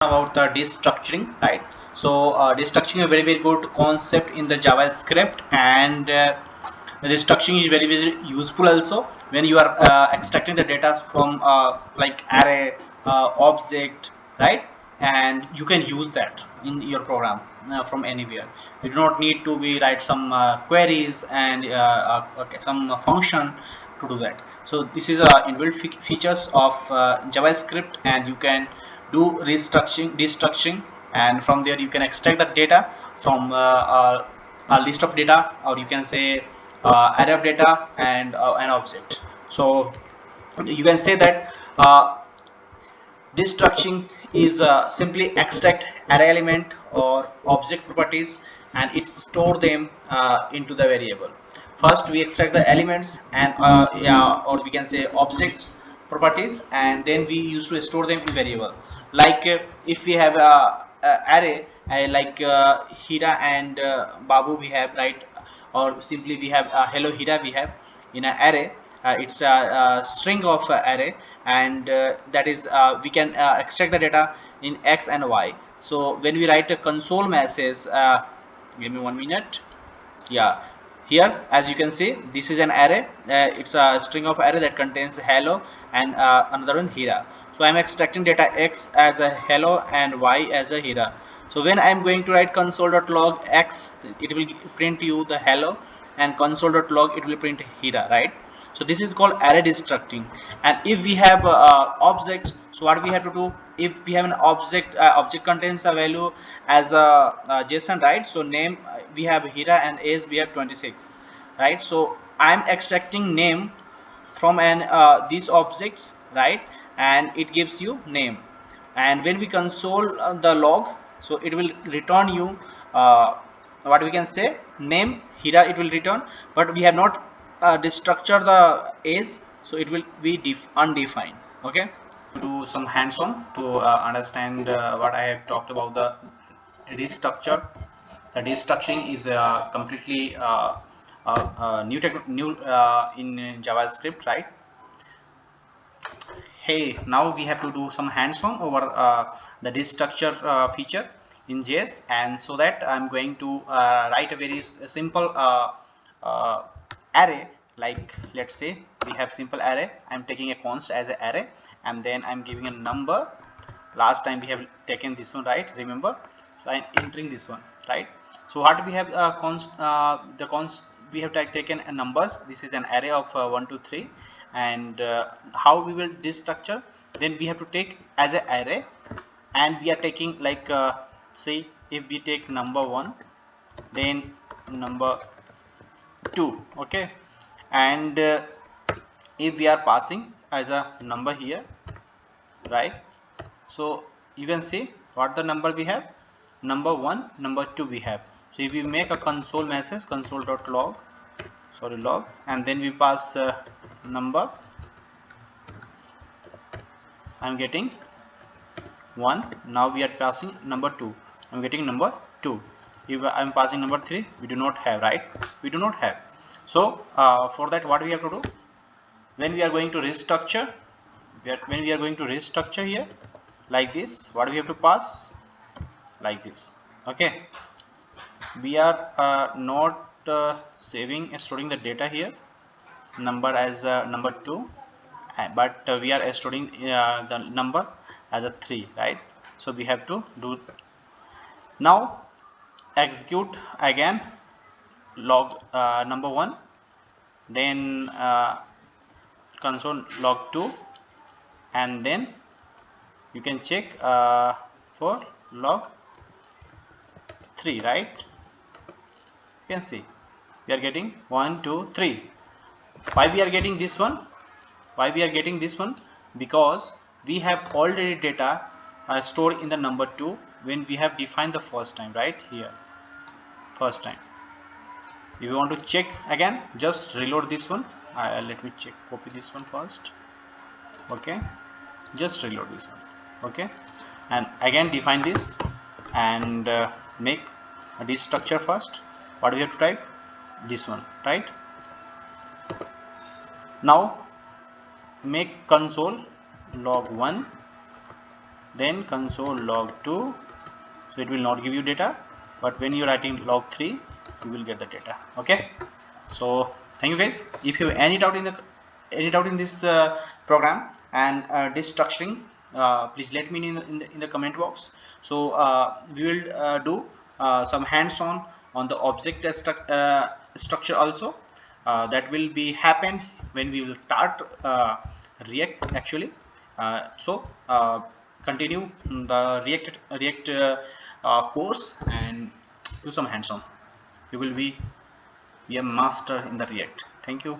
about the destructuring, right? So destructuring is a very good concept in the JavaScript, and destructuring is very useful also when you are extracting the data from like array, object, right? And you can use that in your program from anywhere. You do not need to be write some queries and okay, some function to do that. So this is inbuilt features of JavaScript, and you can do restructuring, destructuring, and from there you can extract the data from a list of data, or you can say array of data and an object. So you can say that destructuring is simply extract array element or object properties, and it store them into the variable. First we extract the elements and yeah, or we can say objects properties, and then we used to store them in variable. Like if we have a array like Hira and Babu we have, right? Or simply we have hello Hira we have in an array. It's a string of array, and that is we can extract the data in X and Y. So when we write a console message, give me 1 minute. Yeah, here as you can see, this is an array. It's a string of array that contains hello and another one Hira. So I'm extracting data X as a hello and Y as a Hira. So when I'm going to write console.log X, it will print you the hello, and console.log it will print Hira, right? So this is called array destructing. And if we have objects, so what we have to do, if we have an object, object contains a value as a JSON, right? So name we have Hira and age we have 26, right? So I'm extracting name from an these objects, right? And it gives you name. And when we console the log, so it will return you what we can say name Hira, it will return, but we have not destructure the age, so it will be undefined. Okay, do some hands-on to understand what I have talked about the restructure. The destructuring is completely new in JavaScript, right? Hey, now we have to do some hands-on over the destructure feature in JS, and so that I'm going to write a very simple uh, array. Like let's say we have simple array. I'm taking a const as an array, and then I'm giving a number. Last time we have taken this one, right? Remember? So I'm entering this one, right? So what we have the const we have taken a numbers. This is an array of 1 to 3, and how we will destructure, then we have to take as an array, and we are taking like say if we take number 1, then number 2, okay? And if we are passing as a number here, right? So you can see what the number we have, number 1, number 2 we have. So if we make a console message, console.log, sorry log, and then we pass number, I'm getting 1. Now we are passing number 2, I'm getting number 2. If I'm passing number 3, we do not have, right? We do not have. So for that, what we have to do, when we are going to restructure, when we are going to restructure here like this, what we have to pass like this, okay? We are not saving storing the data here number as number 2, but we are storing the number as a 3, right? So we have to do now, execute again log number 1, then console log 2, and then you can check for log 3, right? You can see we are getting 1 2 3. Why we are getting this one? Why we are getting this one? Because we have already data stored in the number 2 when we have defined the first time, right? Here first time. If you want to check again, just reload this one. Let me check, copy this one first, okay? Just reload this one, okay? And again define this, and make this structure first. What we have to type? This one, right? Now make console log 1, then console log2, so it will not give you data, but when you're writing log3 you will get the data. Okay, so thank you guys. If you have any doubt in this program and this structuring, please let me know in the comment box. So we will do some hands-on on the object structure also. That will be happen when we will start React actually. Continue the React course and do some hands-on. You will be a master in the React. Thank you.